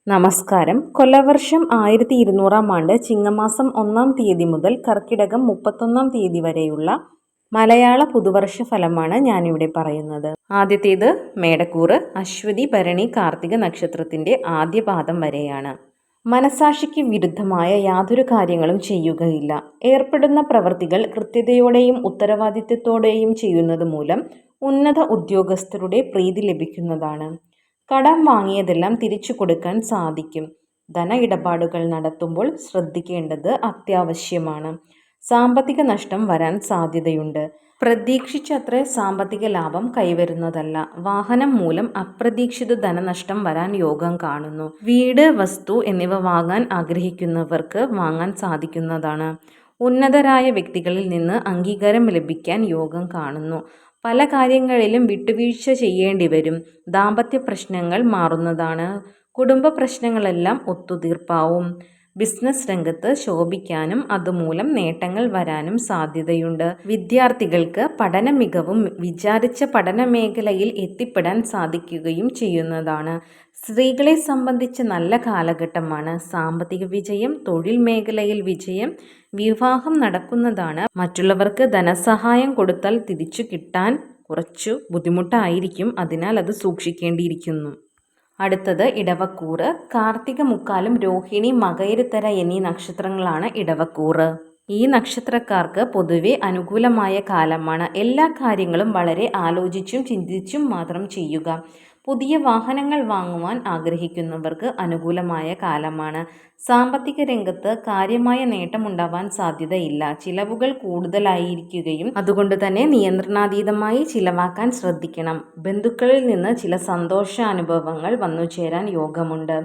നമസ്കാരം. കൊല്ലവർഷം 1200 ചിങ്ങമാസം 1 മുതൽ കർക്കിടകം 31 വരെയുള്ള മലയാള പുതുവർഷ ഫലമാണ് ഞാനിവിടെ പറയുന്നത്. ആദ്യത്തേത് മേടക്കൂറ്. അശ്വതി, ഭരണി, കാർത്തിക നക്ഷത്രത്തിന്റെ ആദ്യ പാദം വരെയാണ്. മനസാക്ഷിക്ക് വിരുദ്ധമായ യാതൊരു കാര്യങ്ങളും ചെയ്യുകയില്ല. ഏർപ്പെടുന്ന പ്രവൃത്തികൾ കൃത്യതയോടെയും ഉത്തരവാദിത്വത്തോടെയും ചെയ്യുന്നത് മൂലം ഉന്നത ഉദ്യോഗസ്ഥരുടെ പ്രീതി ലഭിക്കുന്നതാണ്. കടം വാങ്ങിയതെല്ലാം തിരിച്ചു കൊടുക്കാൻ സാധിക്കും. ധന ഇടപാടുകൾ നടത്തുമ്പോൾ ശ്രദ്ധിക്കേണ്ടത് അത്യാവശ്യമാണ്. സാമ്പത്തിക നഷ്ടം വരാൻ സാധ്യതയുണ്ട്. പ്രതീക്ഷിച്ചത്ര സാമ്പത്തിക ലാഭം കൈവരുന്നതല്ല. വാഹനം മൂലം അപ്രതീക്ഷിത ധനനഷ്ടം വരാൻ യോഗം കാണുന്നു. വീട്, വസ്തു എന്നിവ വാങ്ങാൻ ആഗ്രഹിക്കുന്നവർക്ക് വാങ്ങാൻ സാധിക്കുന്നതാണ്. ഉന്നതരായ വ്യക്തികളിൽ നിന്ന് അംഗീകാരം ലഭിക്കാൻ യോഗം കാണുന്നു. പല കാര്യങ്ങളിലും വിട്ടുവീഴ്ച ചെയ്യേണ്ടി വരും. ദാമ്പത്യ പ്രശ്നങ്ങൾ മാറുന്നതാണ്. കുടുംബ പ്രശ്നങ്ങളെല്ലാം ഒത്തുതീർപ്പാവും. ബിസിനസ് രംഗത്ത് ശോഭിക്കാനും അതുമൂലം നേട്ടങ്ങൾ വരാനും സാധ്യതയുണ്ട്. വിദ്യാർത്ഥികൾക്ക് പഠന മികവും വിചാരിച്ച പഠന മേഖലയിൽ എത്തിപ്പെടാൻ സാധിക്കുകയും ചെയ്യുന്നതാണ്. സ്ത്രീകളെ സംബന്ധിച്ച് നല്ല കാലഘട്ടമാണ്. സാമ്പത്തിക വിജയം, തൊഴിൽ മേഖലയിൽ വിജയം, വിവാഹം നടക്കുന്നതാണ്. മറ്റുള്ളവർക്ക് ധനസഹായം കൊടുത്താൽ തിരിച്ചു കിട്ടാൻ കുറച്ചു ബുദ്ധിമുട്ടായിരിക്കും. അതിനാൽ അത് സൂക്ഷിക്കേണ്ടിയിരിക്കുന്നു. അടുത്തത് ഇടവക്കൂറ്. കാർത്തിക, മുക്കാലും, രോഹിണി, മകയിരത്തര എന്നീ നക്ഷത്രങ്ങളാണ് ഇടവക്കൂറ്. ഈ നക്ഷത്രക്കാർക്ക് പൊതുവെ അനുകൂലമായ കാലമാണ്. എല്ലാ കാര്യങ്ങളും വളരെ ആലോചിച്ചും ചിന്തിച്ചും മാത്രം ചെയ്യുക. പുതിയ വാഹനങ്ങൾ വാങ്ങുവാൻ ആഗ്രഹിക്കുന്നവർക്ക് അനുകൂലമായ കാലമാണ്. സാമ്പത്തിക രംഗത്ത് കാര്യമായ നേട്ടമുണ്ടാവാൻ സാധ്യതയില്ല. ചിലവുകൾ കൂടുതലായിരിക്കുകയും അതുകൊണ്ട് തന്നെ നിയന്ത്രണാതീതമായി ചിലവാക്കാൻ ശ്രദ്ധിക്കണം. ബന്ധുക്കളിൽ നിന്ന് ചില സന്തോഷാനുഭവങ്ങൾ വന്നുചേരാൻ യോഗമുണ്ട്.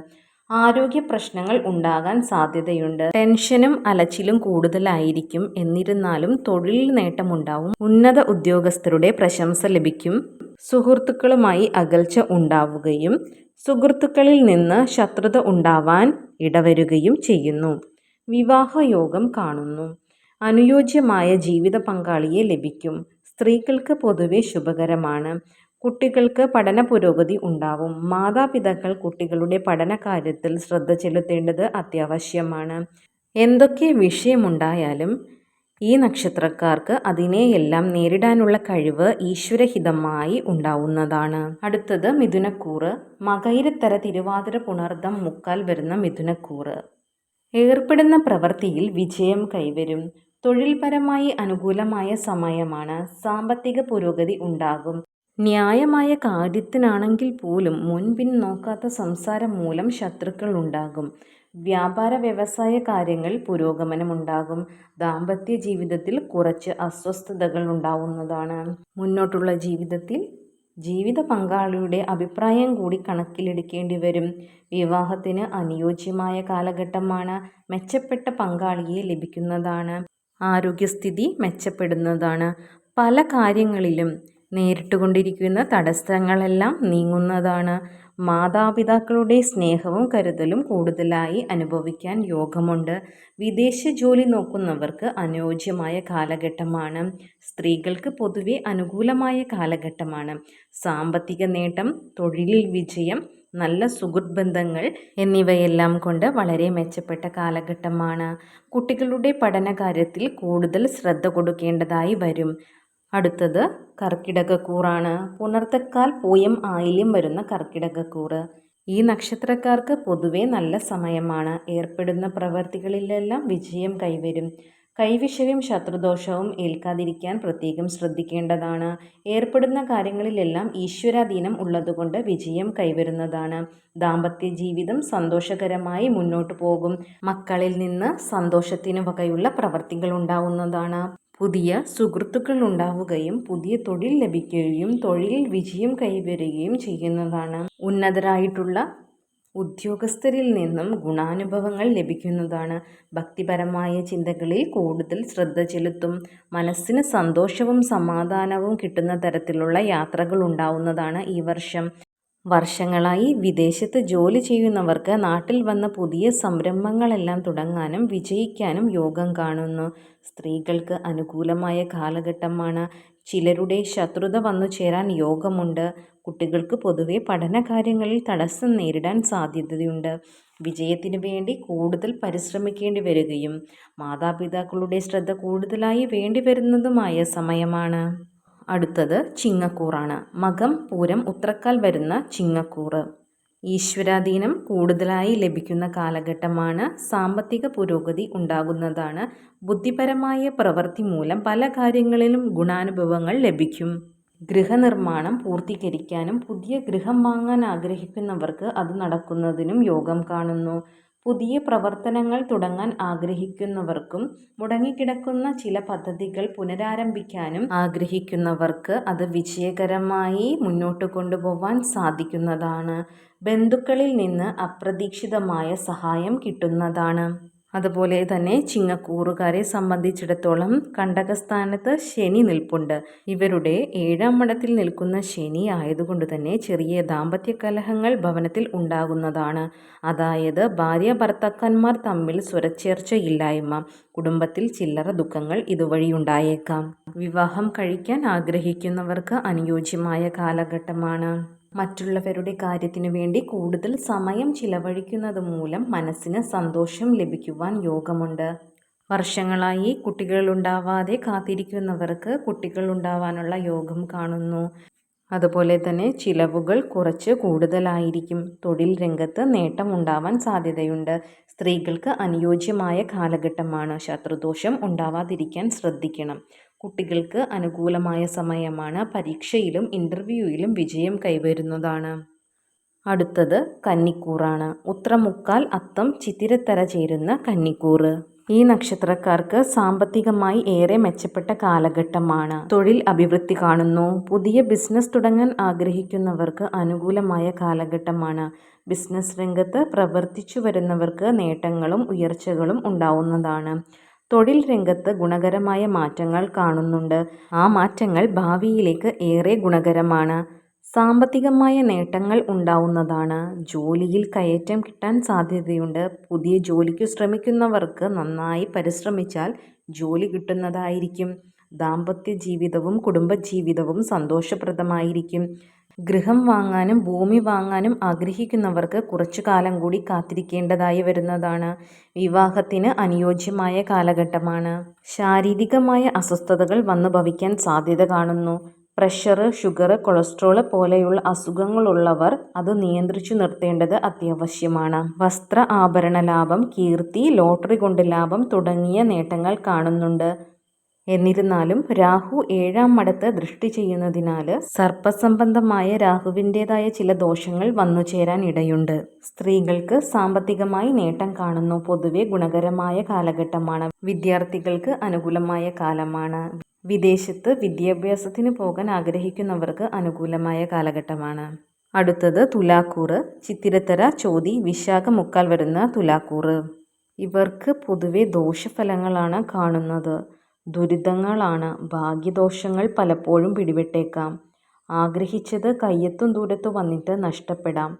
ആരോഗ്യ പ്രശ്നങ്ങൾ ഉണ്ടാകാൻ സാധ്യതയുണ്ട്. ടെൻഷനും അലച്ചിലും കൂടുതലായിരിക്കും. എന്നിരുന്നാലും തൊഴിൽ നേട്ടമുണ്ടാവും. ഉന്നത ഉദ്യോഗസ്ഥരുടെ പ്രശംസ ലഭിക്കും. സുഹൃത്തുക്കളുമായി അകൽച്ച ഉണ്ടാവുകയും സുഹൃത്തുക്കളിൽ നിന്ന് ശത്രുത ഉണ്ടാവാൻ ഇടവരുകയും ചെയ്യുന്നു. വിവാഹയോഗം കാണുന്നു. അനുയോജ്യമായ ജീവിത പങ്കാളിയെ ലഭിക്കും. സ്ത്രീകൾക്ക് പൊതുവെ ശുഭകരമാണ്. കുട്ടികൾക്ക് പഠന പുരോഗതി ഉണ്ടാവും. മാതാപിതാക്കൾ കുട്ടികളുടെ പഠനകാര്യത്തിൽ ശ്രദ്ധ ചെലുത്തേണ്ടത് അത്യാവശ്യമാണ്. എന്തൊക്കെ വിഷയമുണ്ടായാലും ഈ നക്ഷത്രക്കാർക്ക് അതിനെയെല്ലാം നേരിടാനുള്ള കഴിവ് ഈശ്വരഹിതമായി ഉണ്ടാവുന്നതാണ്. അടുത്തത് മിഥുനക്കൂറ്. മകയിരത്തര, തിരുവാതിര, പുണർദം, മുക്കാൽ വരുന്ന മിഥുനക്കൂറ്. ഏർപ്പെടുന്ന പ്രവൃത്തിയിൽ വിജയം കൈവരും. തൊഴിൽപരമായി അനുകൂലമായ സമയമാണ്. സാമ്പത്തിക പുരോഗതി ഉണ്ടാകും. ന്യായമായ കാര്യത്തിനാണെങ്കിൽ പോലും മുൻപിൻ നോക്കാത്ത സംസാരം മൂലം ശത്രുക്കൾ ഉണ്ടാകും. വ്യാപാര വ്യവസായ കാര്യങ്ങൾ പുരോഗമനമുണ്ടാകും. ദാമ്പത്യ ജീവിതത്തിൽ കുറച്ച് അസ്വസ്ഥതകൾ ഉണ്ടാവുന്നതാണ്. മുന്നോട്ടുള്ള ജീവിതത്തിൽ ജീവിത പങ്കാളിയുടെ അഭിപ്രായം കൂടി കണക്കിലെടുക്കേണ്ടി വരും. വിവാഹത്തിന് അനുയോജ്യമായ കാലഘട്ടമാണ്. മെച്ചപ്പെട്ട പങ്കാളിയെ ലഭിക്കുന്നതാണ്. ആരോഗ്യസ്ഥിതി മെച്ചപ്പെടുന്നതാണ്. പല കാര്യങ്ങളിലും നേരിട്ടുകൊണ്ടിരിക്കുന്ന തടസ്സങ്ങളെല്ലാം നീങ്ങുന്നതാണ്. മാതാപിതാക്കളുടെ സ്നേഹവും കരുതലും കൂടുതലായി അനുഭവിക്കാൻ യോഗമുണ്ട്. വിദേശ ജോലി നോക്കുന്നവർക്ക് അനുയോജ്യമായ കാലഘട്ടമാണ്. സ്ത്രീകൾക്ക് പൊതുവെ അനുകൂലമായ കാലഘട്ടമാണ്. സാമ്പത്തിക നേട്ടം, തൊഴിലിൽ വിജയം, നല്ല സുഹൃത്ത് ബന്ധങ്ങൾ എന്നിവയെല്ലാം കൊണ്ട് വളരെ മെച്ചപ്പെട്ട കാലഘട്ടമാണ്. കുട്ടികളുടെ പഠനകാര്യത്തിൽ കൂടുതൽ ശ്രദ്ധ കൊടുക്കേണ്ടതായി വരും. അടുത്തത് കർക്കിടകക്കൂറാണ്. പുണർത്തക്കാൽ, പൂയം, ആയില്യം വരുന്ന കർക്കിടകക്കൂറ്. ഈ നക്ഷത്രക്കാർക്ക് പൊതുവെ നല്ല സമയമാണ്. ഏർപ്പെടുന്ന പ്രവൃത്തികളിലെല്ലാം വിജയം കൈവരും. കൈവിഷവും ശത്രുദോഷവും ഏൽക്കാതിരിക്കാൻ പ്രത്യേകം ശ്രദ്ധിക്കേണ്ടതാണ്. ഏർപ്പെടുന്ന കാര്യങ്ങളിലെല്ലാം ഈശ്വരാധീനം ഉള്ളതുകൊണ്ട് വിജയം കൈവരുന്നതാണ്. ദാമ്പത്യ ജീവിതം സന്തോഷകരമായി മുന്നോട്ടു പോകും. മക്കളിൽ നിന്ന് സന്തോഷത്തിനു വകയുള്ള പ്രവൃത്തികൾ ഉണ്ടാവുന്നതാണ്. പുതിയ സുഹൃത്തുക്കൾ ഉണ്ടാവുകയും പുതിയ തൊഴിൽ ലഭിക്കുകയും തൊഴിലിൽ വിജയം കൈവരുകയും ചെയ്യുന്നതാണ്. ഉന്നതരായിട്ടുള്ള ഉദ്യോഗസ്ഥരിൽ നിന്നും ഗുണാനുഭവങ്ങൾ ലഭിക്കുന്നതാണ്. ഭക്തിപരമായ ചിന്തകളിൽ കൂടുതൽ ശ്രദ്ധ ചെലുത്തും. മനസ്സിന് സന്തോഷവും സമാധാനവും കിട്ടുന്ന തരത്തിലുള്ള യാത്രകൾ ഉണ്ടാവുന്നതാണ് ഈ വർഷം. വർഷങ്ങളായി വിദേശത്ത് ജോലി ചെയ്യുന്നവർക്ക് നാട്ടിൽ വന്ന പുതിയ സംരംഭങ്ങളെല്ലാം തുടങ്ങാനും വിജയിക്കാനും യോഗം കാണുന്നു. സ്ത്രീകൾക്ക് അനുകൂലമായ കാലഘട്ടമാണ്. ചിലരുടെ ശത്രുത വന്നു ചേരാൻ യോഗമുണ്ട്. കുട്ടികൾക്ക് പൊതുവെ പഠനകാര്യങ്ങളിൽ തടസ്സം നേരിടാൻ സാധ്യതയുണ്ട്. വിജയത്തിനു വേണ്ടി കൂടുതൽ പരിശ്രമിക്കേണ്ടി വരികയും മാതാപിതാക്കളുടെ ശ്രദ്ധ കൂടുതലായി വേണ്ടിവരുന്നതുമായ സമയമാണ്. അടുത്തത് ചിങ്ങക്കൂറാണ്. മകം, പൂരം, ഉത്രക്കാൽ വരുന്ന ചിങ്ങക്കൂറ്. ഈശ്വരാധീനം കൂടുതലായി ലഭിക്കുന്ന കാലഘട്ടമാണ്. സാമ്പത്തിക പുരോഗതി ഉണ്ടാകുന്നതാണ്. ബുദ്ധിപരമായ പ്രവൃത്തി മൂലം പല കാര്യങ്ങളിലും ഗുണാനുഭവങ്ങൾ ലഭിക്കും. ഗൃഹനിർമ്മാണം പൂർത്തീകരിക്കാനും പുതിയ ഗൃഹം വാങ്ങാൻ ആഗ്രഹിക്കുന്നവർക്ക് അത് നടക്കുന്നതിനും യോഗം കാണുന്നു. പുതിയ പ്രവർത്തനങ്ങൾ തുടങ്ങാൻ ആഗ്രഹിക്കുന്നവർക്കും മുടങ്ങിക്കിടക്കുന്ന ചില പദ്ധതികൾ പുനരാരംഭിക്കാനും ആഗ്രഹിക്കുന്നവർക്ക് അത് വിജയകരമായി മുന്നോട്ട് കൊണ്ടുപോവാൻ സാധിക്കുന്നതാണ്. ബന്ധുക്കളിൽ നിന്ന് അപ്രതീക്ഷിതമായ സഹായം കിട്ടുന്നതാണ്. അതുപോലെ തന്നെ ചിങ്ങക്കൂറുകാരെ സംബന്ധിച്ചിടത്തോളം കണ്ടകസ്ഥാനത്ത് ശനി നിൽപ്പുണ്ട്. ഇവരുടെ 7ാം മഠത്തിൽ നിൽക്കുന്ന ശനി ആയതുകൊണ്ട് തന്നെ ചെറിയ ദാമ്പത്യ കലഹങ്ങൾ ഭവനത്തിൽ ഉണ്ടാകുന്നതാണ്. അതായത് ഭാര്യ ഭർത്താക്കന്മാർ തമ്മിൽ സ്വരച്ചേർച്ചയില്ലായ്മ, കുടുംബത്തിൽ ചില്ലറ ദുഃഖങ്ങൾ ഇതുവഴി ഉണ്ടായേക്കാം. വിവാഹം കഴിക്കാൻ ആഗ്രഹിക്കുന്നവർക്ക് അനുയോജ്യമായ കാലഘട്ടമാണ്. മറ്റുള്ളവരുടെ കാര്യത്തിനു വേണ്ടി കൂടുതൽ സമയം ചിലവഴിക്കുന്നത് മൂലം മനസ്സിന് സന്തോഷം ലഭിക്കുവാൻ യോഗമുണ്ട്. വർഷങ്ങളായി കുട്ടികളുണ്ടാവാതെ കാത്തിരിക്കുന്നവർക്ക് കുട്ടികൾ ഉണ്ടാവാനുള്ള യോഗം കാണുന്നു. അതുപോലെ തന്നെ ചിലവുകൾ കുറച്ച് കൂടുതലായിരിക്കും. തൊഴിൽ രംഗത്ത് നേട്ടം ഉണ്ടാവാൻ സാധ്യതയുണ്ട്. സ്ത്രീകൾക്ക് അനുയോജ്യമായ കാലഘട്ടമാണ്. ശത്രുദോഷം ഉണ്ടാവാതിരിക്കാൻ ശ്രദ്ധിക്കണം. കുട്ടികൾക്ക് അനുകൂലമായ സമയമാണ്. പരീക്ഷയിലും ഇൻ്റർവ്യൂയിലും വിജയം കൈവരുന്നതാണ്. അടുത്തത് കന്നിക്കൂറാണ്. ഉത്രമുക്കാൽ, അത്തം, ചിത്തിരത്തര ചേരുന്ന കന്നിക്കൂറ്. ഈ നക്ഷത്രക്കാർക്ക് സാമ്പത്തികമായി ഏറെ മെച്ചപ്പെട്ട കാലഘട്ടമാണ്. തൊഴിൽ അഭിവൃദ്ധി കാണുന്നു. പുതിയ ബിസിനസ് തുടങ്ങാൻ ആഗ്രഹിക്കുന്നവർക്ക് അനുകൂലമായ കാലഘട്ടമാണ്. ബിസിനസ് രംഗത്ത് പ്രവർത്തിച്ചു വരുന്നവർക്ക് നേട്ടങ്ങളും ഉയർച്ചകളും ഉണ്ടാവുന്നതാണ്. തൊഴിൽ രംഗത്ത് ഗുണകരമായ മാറ്റങ്ങൾ കാണുന്നുണ്ട്. ആ മാറ്റങ്ങൾ ഭാവിയിലേക്ക് ഏറെ ഗുണകരമാണ്. സാമ്പത്തികമായ നേട്ടങ്ങൾ ഉണ്ടാവുന്നതാണ്. ജോലിയിൽ കയറ്റം കിട്ടാൻ സാധ്യതയുണ്ട്. പുതിയ ജോലിക്ക് ശ്രമിക്കുന്നവർക്ക് നന്നായി പരിശ്രമിച്ചാൽ ജോലി കിട്ടുന്നതായിരിക്കും. ദാമ്പത്യ ജീവിതവും കുടുംബജീവിതവും സന്തോഷപ്രദമായിരിക്കും. ഗൃഹം വാങ്ങാനും ഭൂമി വാങ്ങാനും ആഗ്രഹിക്കുന്നവർക്ക് കുറച്ചു കാലം കൂടി കാത്തിരിക്കേണ്ടതായി വരുന്നതാണ്. വിവാഹത്തിന് അനുയോജ്യമായ കാലഘട്ടമാണ്. ശാരീരികമായ അസ്വസ്ഥതകൾ വന്നു ഭവിക്കാൻ സാധ്യത കാണുന്നു. പ്രഷർ, ഷുഗർ, കൊളസ്ട്രോൾ പോലെയുള്ള അസുഖങ്ങളുള്ളവർ അത് നിയന്ത്രിച്ചു നിർത്തേണ്ടത് അത്യാവശ്യമാണ്. വസ്ത്ര ആഭരണ ലാഭം, കീർത്തി, ലോട്ടറി കൊണ്ട് ലാഭം തുടങ്ങിയ നേട്ടങ്ങൾ കാണുന്നുണ്ട്. എന്നിരുന്നാലും രാഹു 7ാം മഠത്ത് ദൃഷ്ടി ചെയ്യുന്നതിനാൽ സർപ്പസംബന്ധമായ രാഹുവിൻ്റെതായ ചില ദോഷങ്ങൾ വന്നു ചേരാൻ ഇടയുണ്ട്. സ്ത്രീകൾക്ക് സാമ്പത്തികമായി നേട്ടം കാണുന്നു. പൊതുവെ ഗുണകരമായ കാലഘട്ടമാണ്. വിദ്യാർത്ഥികൾക്ക് അനുകൂലമായ കാലമാണ്. വിദേശത്ത് വിദ്യാഭ്യാസത്തിന് പോകാൻ ആഗ്രഹിക്കുന്നവർക്ക് അനുകൂലമായ കാലഘട്ടമാണ്. അടുത്തത് തുലാക്കൂറ്. ചിത്തിരത്തര, ചോതി, വിശാഖ, മുക്കാൽ വരുന്ന തുലാക്കൂറ്. ഇവർക്ക് പൊതുവെ ദോഷഫലങ്ങളാണ് കാണുന്നത്. ദുരിതങ്ങളാണ്. ഭാഗ്യദോഷങ്ങൾ പലപ്പോഴും പിടിപെട്ടേക്കാം. ആഗ്രഹിച്ചത് കയ്യെത്തും ദൂരത്ത് വന്നിട്ട് നഷ്ടപ്പെടാം.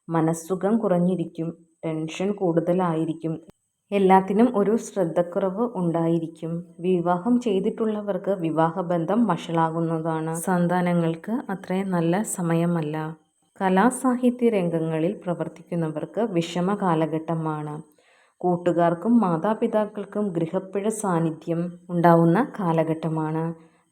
മനസ്സുഖം കുറഞ്ഞിരിക്കും. ടെൻഷൻ കൂടുതലായിരിക്കും. എല്ലാത്തിനും ഒരു ശ്രദ്ധക്കുറവ് ഉണ്ടായിരിക്കും. വിവാഹം ചെയ്തിട്ടുള്ളവർക്ക് വിവാഹബന്ധം വഷളാകുന്നതാണ്. സന്താനങ്ങൾക്ക് അത്രയും നല്ല സമയമല്ല. കലാസാഹിത്യ രംഗങ്ങളിൽ പ്രവർത്തിക്കുന്നവർക്ക് വിഷമ കാലഘട്ടമാണ്. കൂട്ടുകാർക്കും മാതാപിതാക്കൾക്കും ഗൃഹപ്പിഴ സാന്നിധ്യം ഉണ്ടാവുന്ന കാലഘട്ടമാണ്.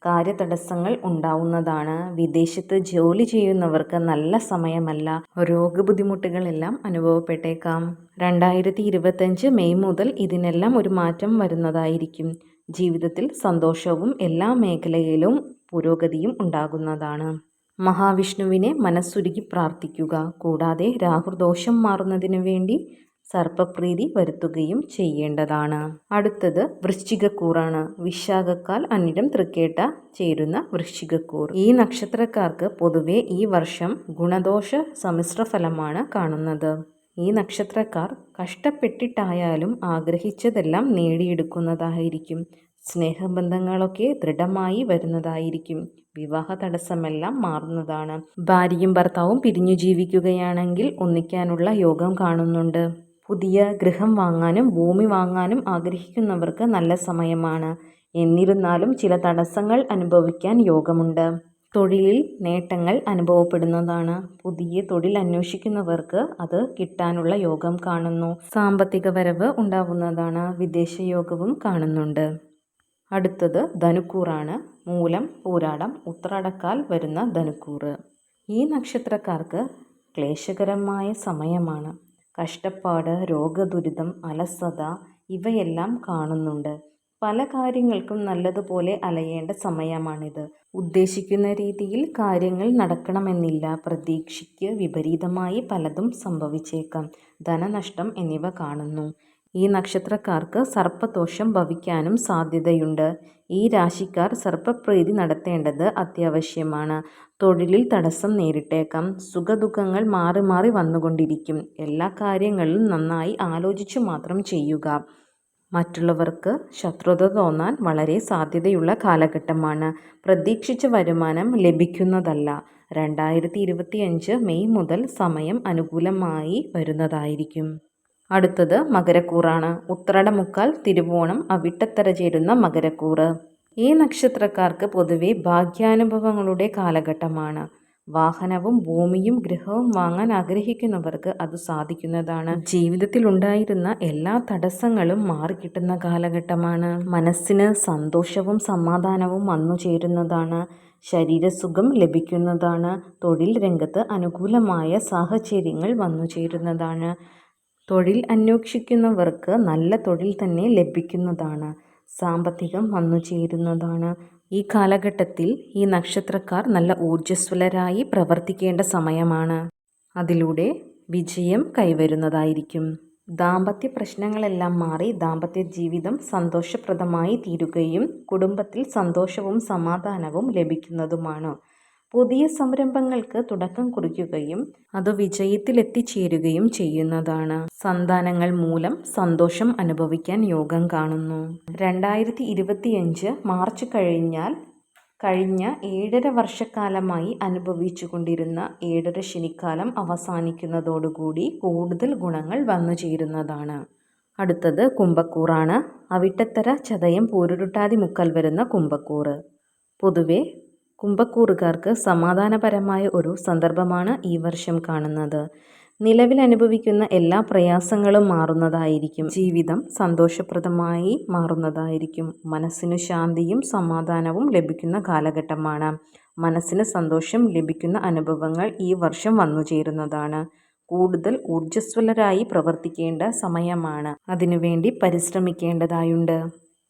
കാര്യതടസ്സങ്ങൾ ഉണ്ടാവുന്നതാണ്. വിദേശത്ത് ജോലി ചെയ്യുന്നവർക്ക് നല്ല സമയമല്ല. രോഗബുദ്ധിമുട്ടുകളെല്ലാം അനുഭവപ്പെട്ടേക്കാം. 2025 മെയ് മുതൽ ഇതിനെല്ലാം ഒരു മാറ്റം വരുന്നതായിരിക്കും. ജീവിതത്തിൽ സന്തോഷവും എല്ലാ മേഖലയിലും പുരോഗതിയും ഉണ്ടാകുന്നതാണ്. മഹാവിഷ്ണുവിനെ മനസ്സുരുകി പ്രാർത്ഥിക്കുക. കൂടാതെ രാഹുദോഷം മാറുന്നതിനു വേണ്ടി സർപ്പപ്രീതി വരുത്തുകയും ചെയ്യേണ്ടതാണ്. അടുത്തത് വൃശ്ചികക്കൂറാണ്. വിശാഖക്കാൽ, അനിഴം, തൃക്കേട്ട ചേരുന്ന വൃശ്ചികക്കൂർ. ഈ നക്ഷത്രക്കാർക്ക് പൊതുവെ ഈ വർഷം ഗുണദോഷ സമ്മിശ്ര ഫലമാണ് കാണുന്നത്. ഈ നക്ഷത്രക്കാർ കഷ്ടപ്പെട്ടിട്ടായാലും ആഗ്രഹിച്ചതെല്ലാം നേടിയെടുക്കുന്നതായിരിക്കും. സ്നേഹബന്ധങ്ങളൊക്കെ ദൃഢമായി വരുന്നതായിരിക്കും. വിവാഹ തടസ്സമെല്ലാം മാറുന്നതാണ്. ഭാര്യയും ഭർത്താവും പിരിഞ്ഞു ജീവിക്കുകയാണെങ്കിൽ ഒന്നിക്കാനുള്ള യോഗം കാണുന്നുണ്ട്. പുതിയ ഗൃഹം വാങ്ങാനും ഭൂമി വാങ്ങാനും ആഗ്രഹിക്കുന്നവർക്ക് നല്ല സമയമാണ്. എന്നിരുന്നാലും ചില തടസ്സങ്ങൾ അനുഭവിക്കാൻ യോഗമുണ്ട്. തൊഴിലിൽ നേട്ടങ്ങൾ അനുഭവപ്പെടുന്നതാണ്. പുതിയ തൊഴിൽ അന്വേഷിക്കുന്നവർക്ക് അത് കിട്ടാനുള്ള യോഗം കാണുന്നു. സാമ്പത്തിക വരവ് ഉണ്ടാവുന്നതാണ്. വിദേശയോഗവും കാണുന്നുണ്ട്. അടുത്തത് ധനുക്കൂറാണ്. മൂലം, പൂരാടം, ഉത്രാടക്കാൽ വരുന്ന ധനുക്കൂറ്. ഈ നക്ഷത്രക്കാർക്ക് ക്ലേശകരമായ സമയമാണ്. കഷ്ടപ്പാട്, രോഗദുരിതം, അലസത ഇവയെല്ലാം കാണുന്നുണ്ട്. പല കാര്യങ്ങൾക്കും നല്ലതുപോലെ അലയേണ്ട സമയമാണിത്. ഉദ്ദേശിക്കുന്ന രീതിയിൽ കാര്യങ്ങൾ നടക്കണമെന്നില്ല. പ്രതീക്ഷയ്ക്ക് വിപരീതമായി പലതും സംഭവിച്ചേക്കാം. ധനനഷ്ടം എന്നിവ കാണുന്നു. ഈ നക്ഷത്രക്കാർക്ക് സർപ്പദോഷം ഭവിക്കാനും സാധ്യതയുണ്ട്. ഈ രാശിക്കാർ സർപ്പപ്രീതി നടത്തേണ്ടത് അത്യാവശ്യമാണ്. തൊഴിലിൽ തടസ്സം നേരിട്ടേക്കാം. സുഖദുഃഖങ്ങൾ മാറി മാറി വന്നുകൊണ്ടിരിക്കും. എല്ലാ കാര്യങ്ങളിലും നന്നായി ആലോചിച്ചു മാത്രം ചെയ്യുക. മറ്റുള്ളവർക്ക് ശത്രുത തോന്നാൻ വളരെ സാധ്യതയുള്ള കാലഘട്ടമാണ്. പ്രതീക്ഷിച്ച വരുമാനം ലഭിക്കുന്നതല്ല. 2025 മെയ് മുതൽ സമയം അനുകൂലമായി വരുന്നതായിരിക്കും. അടുത്തത് മകരക്കൂറാണ്. ഉത്രാടമുക്കാൽ, തിരുവോണം, അവിട്ടത്തര ചേരുന്ന മകരക്കൂറ്. ഈ നക്ഷത്രക്കാർക്ക് പൊതുവെ ഭാഗ്യാനുഭവങ്ങളുടെ കാലഘട്ടമാണ്. വാഹനവും ഭൂമിയും ഗൃഹവും വാങ്ങാൻ ആഗ്രഹിക്കുന്നവർക്ക് അത് സാധിക്കുന്നതാണ്. ജീവിതത്തിൽ ഉണ്ടായിരുന്ന എല്ലാ തടസ്സങ്ങളും മാറിക്കിട്ടുന്ന കാലഘട്ടമാണ്. മനസ്സിന് സന്തോഷവും സമാധാനവും വന്നു ചേരുന്നതാണ്. ശരീരസുഖം ലഭിക്കുന്നതാണ്. തൊഴിൽ രംഗത്ത് അനുകൂലമായ സാഹചര്യങ്ങൾ വന്നു ചേരുന്നതാണ്. തൊഴിൽ അന്വേഷിക്കുന്നവർക്ക് നല്ല തൊഴിൽ തന്നെ ലഭിക്കുന്നതാണ്. സാമ്പത്തികം വന്നു ചേരുന്നതാണ്. ഈ കാലഘട്ടത്തിൽ ഈ നക്ഷത്രക്കാർ നല്ല ഊർജ്ജസ്വലരായി പ്രവർത്തിക്കേണ്ട സമയമാണ്. അതിലൂടെ വിജയം കൈവരുന്നതായിരിക്കും. ദാമ്പത്യ പ്രശ്നങ്ങളെല്ലാം മാറി ദാമ്പത്യ ജീവിതം സന്തോഷപ്രദമായി തീരുകയും കുടുംബത്തിൽ സന്തോഷവും സമാധാനവും ലഭിക്കുന്നതുമാണ്. പുതിയ സംരംഭങ്ങൾക്ക് തുടക്കം കുറിക്കുകയും അത് വിജയത്തിലെത്തിച്ചേരുകയും ചെയ്യുന്നതാണ്. സന്താനങ്ങൾ മൂലം സന്തോഷം അനുഭവിക്കാൻ യോഗം കാണുന്നു. 2025 മാർച്ച് കഴിഞ്ഞ 7.5 വർഷക്കാലമായി അനുഭവിച്ചുകൊണ്ടിരുന്ന 7.5 ശനിക്കാലം അവസാനിക്കുന്നതോടുകൂടി കൂടുതൽ ഗുണങ്ങൾ വന്നു ചേരുന്നതാണ്. അടുത്തത് കുംഭക്കൂറാണ്. അവിട്ടത്തര, ചതയം, പൂരുരുട്ടാതി മുക്കാൽ വരുന്ന കുംഭക്കൂറ്. പൊതുവെ കുംഭക്കൂറുകാർക്ക് സമാധാനപരമായ ഒരു സന്ദർഭമാണ് ഈ വർഷം കാണുന്നത്. നിലവിൽ അനുഭവിക്കുന്ന എല്ലാ പ്രയാസങ്ങളും മാറുന്നതായിരിക്കും. ജീവിതം സന്തോഷപ്രദമായി മാറുന്നതായിരിക്കും. മനസ്സിന് ശാന്തിയും സമാധാനവും ലഭിക്കുന്ന കാലഘട്ടമാണ്. മനസ്സിന് സന്തോഷം ലഭിക്കുന്ന അനുഭവങ്ങൾ ഈ വർഷം വന്നു ചേരുന്നതാണ്. കൂടുതൽ ഊർജ്ജസ്വലരായി പ്രവർത്തിക്കേണ്ട സമയമാണ്. അതിനുവേണ്ടി പരിശ്രമിക്കേണ്ടതായുണ്ട്.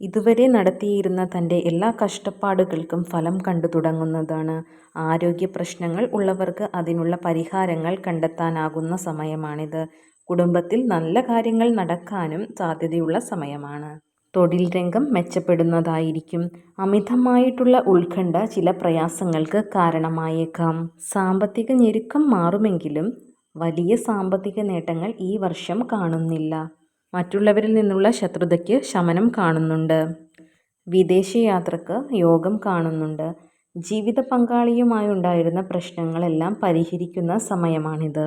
ഇതുവരെ നടത്തിയിരുന്ന തൻ്റെ എല്ലാ കഷ്ടപ്പാടുകൾക്കും ഫലം കണ്ടു തുടങ്ങുന്നതാണ്. ആരോഗ്യ പ്രശ്നങ്ങൾ ഉള്ളവർക്ക് അതിനുള്ള പരിഹാരങ്ങൾ കണ്ടെത്താനാകുന്ന സമയമാണിത്. കുടുംബത്തിൽ നല്ല കാര്യങ്ങൾ നടക്കാനും സാധ്യതയുള്ള സമയമാണ്. തൊഴിൽ രംഗം മെച്ചപ്പെടുന്നതായിരിക്കും. അമിതമായിട്ടുള്ള ഉത്കണ്ഠ ചില പ്രയാസങ്ങൾക്ക് കാരണമായേക്കാം. സാമ്പത്തിക ഞെരുക്കം മാറുമെങ്കിലും വലിയ സാമ്പത്തിക നേട്ടങ്ങൾ ഈ വർഷം കാണുന്നില്ല. മറ്റുള്ളവരിൽ നിന്നുള്ള ശത്രുതയ്ക്ക് ശമനം കാണുന്നുണ്ട്. വിദേശയാത്രക്ക് യോഗം കാണുന്നുണ്ട്. ജീവിത പങ്കാളിയുമായുണ്ടായിരുന്ന പ്രശ്നങ്ങളെല്ലാം പരിഹരിക്കുന്ന സമയമാണിത്.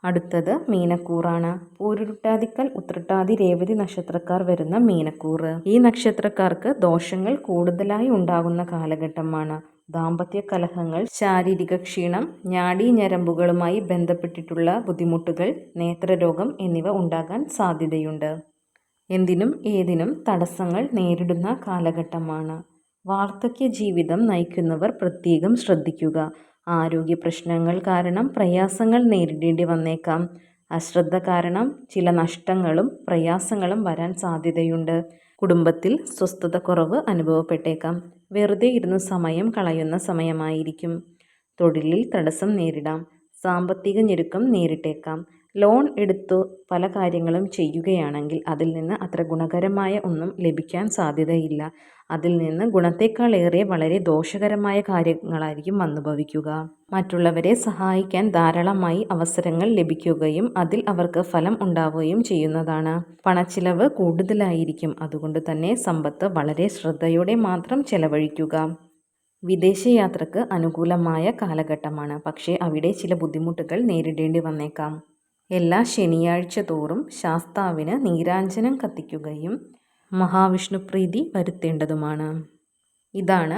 അടുത്തത് മീനക്കൂറാണ്. പൂരുരുട്ടാതിക്കൽ, ഉത്രട്ടാതി, രേവതി നക്ഷത്രക്കാർ വരുന്ന മീനക്കൂറ്. ഈ നക്ഷത്രക്കാർക്ക് ദോഷങ്ങൾ കൂടുതലായി ഉണ്ടാകുന്ന കാലഘട്ടമാണ്. ദാമ്പത്യ കലഹങ്ങൾ, ശാരീരിക ക്ഷീണം, നാഡീഞരമ്പുകളുമായി ബന്ധപ്പെട്ടിട്ടുള്ള ബുദ്ധിമുട്ടുകൾ, നേത്രരോഗം എന്നിവ ഉണ്ടാകാൻ സാധ്യതയുണ്ട്. എന്തിനും ഏതിനും തടസ്സങ്ങൾ നേരിടുന്ന കാലഘട്ടമാണ്. വാർദ്ധക്യ ജീവിതം നയിക്കുന്നവർ പ്രത്യേകം ശ്രദ്ധിക്കുക. ആരോഗ്യ പ്രശ്നങ്ങൾ കാരണം പ്രയാസങ്ങൾ നേരിടേണ്ടി വന്നേക്കാം. അശ്രദ്ധ കാരണം ചില നഷ്ടങ്ങളും പ്രയാസങ്ങളും വരാൻ സാധ്യതയുണ്ട്. കുടുംബത്തിൽ സ്വസ്ഥത കുറവ് അനുഭവപ്പെട്ടേക്കാം. വെറുതെ ഇരുന്ന് സമയം കളയുന്ന സമയമായിരിക്കും. തൊഴിലിൽ തടസ്സം നേരിടാം. സാമ്പത്തിക ഞെരുക്കം നേരിട്ടേക്കാം. ലോൺ എടുത്തു പല കാര്യങ്ങളും ചെയ്യുകയാണെങ്കിൽ അതിൽ നിന്ന് അത്ര ഗുണകരമായ ഒന്നും ലഭിക്കാൻ സാധ്യതയില്ല. അതിൽ നിന്ന് ഗുണത്തേക്കാളേറെ വളരെ ദോഷകരമായ കാര്യങ്ങളായിരിക്കും വന്നു ഭവിക്കുക. മറ്റുള്ളവരെ സഹായിക്കാൻ ധാരാളമായി അവസരങ്ങൾ ലഭിക്കുകയും അതിൽ അവർക്ക് ഫലം ഉണ്ടാവുകയും ചെയ്യുന്നതാണ്. പണച്ചിലവ് കൂടുതലായിരിക്കും. അതുകൊണ്ട് തന്നെ സമ്പത്ത് വളരെ ശ്രദ്ധയോടെ മാത്രം ചെലവഴിക്കുക. വിദേശയാത്രക്ക് അനുകൂലമായ കാലഘട്ടമാണ്. പക്ഷേ അവിടെ ചില ബുദ്ധിമുട്ടുകൾ നേരിടേണ്ടി വന്നേക്കാം. എല്ലാ ശനിയാഴ്ച തോറും ശാസ്താവിന് നീരാഞ്ജനം കത്തിക്കുകയും മഹാവിഷ്ണു പ്രീതി വരുത്തേണ്ടതുമാണ്. ഇതാണ്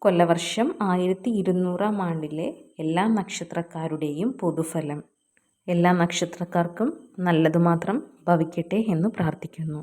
കൊല്ലവർഷം 1200 ആണ്ടിലെ എല്ലാ നക്ഷത്രക്കാരുടെയും പൊതുഫലം. എല്ലാ നക്ഷത്രക്കാർക്കും നല്ലതു മാത്രം ഭവിക്കട്ടെ എന്ന് പ്രാർത്ഥിക്കുന്നു.